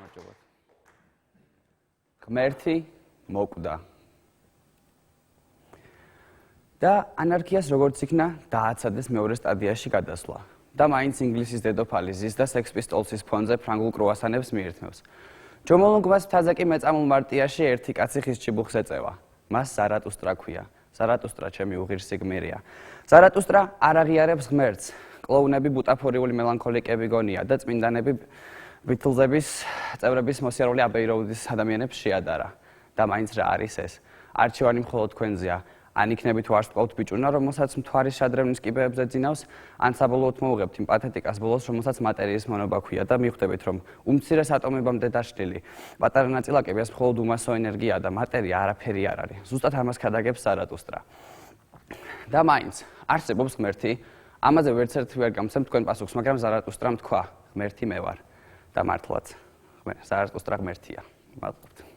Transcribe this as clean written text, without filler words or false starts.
გამარჯობათ. ღმერთი მოკვდა. და ანარქიას როგორც იქნა დააცადეს მეორე სტადიაში გადასვლა. და მაინც ინგლისის დედოფალი ზის და Sex Pistols-ის ფონზე ფრანგულ კრუასანებს მიირთმევს. ჯომოლუნგმას მთაზე კი მეწამულ მარტიაში ერთი კაცი ხის ჭიბუხს ეწევა. მას ზარატუსტრა ქვია. ზარატუსტრა ჩემი უღირსი გმირია. ზარატუსტრა არ აღიარებს ღმერთს. კლოუნები ბუტაფორიული მელანქოლიკები გონია და წმინდანები ბიტლზების წევრების მოსიარული აბეი როუდის ადამიანებს შეადარა. და მაინც რა არის ეს? არჩევანი მხოლოდ თქვენზეა. ან იქნებით ვარსკვლავთ ბიჭუნა, რომელსაც მთვარის შადრევნის კიბეებზე ძინავს, ან საბოლოოდ მოუღებთ იმ პათეტიკას ბოლოს, რომელსაც მატერიის მონობა ქვია და მიხვდებით, რომ უმცირეს ატომებამდე დაშლილი პატარა ნაწილაკები ეს მხოლოდ უმასო ენერგია და მატერია არაფერი არ არის. ზუსტად ამას ქადაგებს ზარატუსტრა. და მაინც არსებობს ღმერთი, ამაზე ვერც ერთი ვერ გამცემ თქვენ პასუხს, მაგრამ ზარატუსტრამ თქვა, ღმერთი მე ვარ და მართლაც ზარატუსტრა ღმერთია. მადლობთ.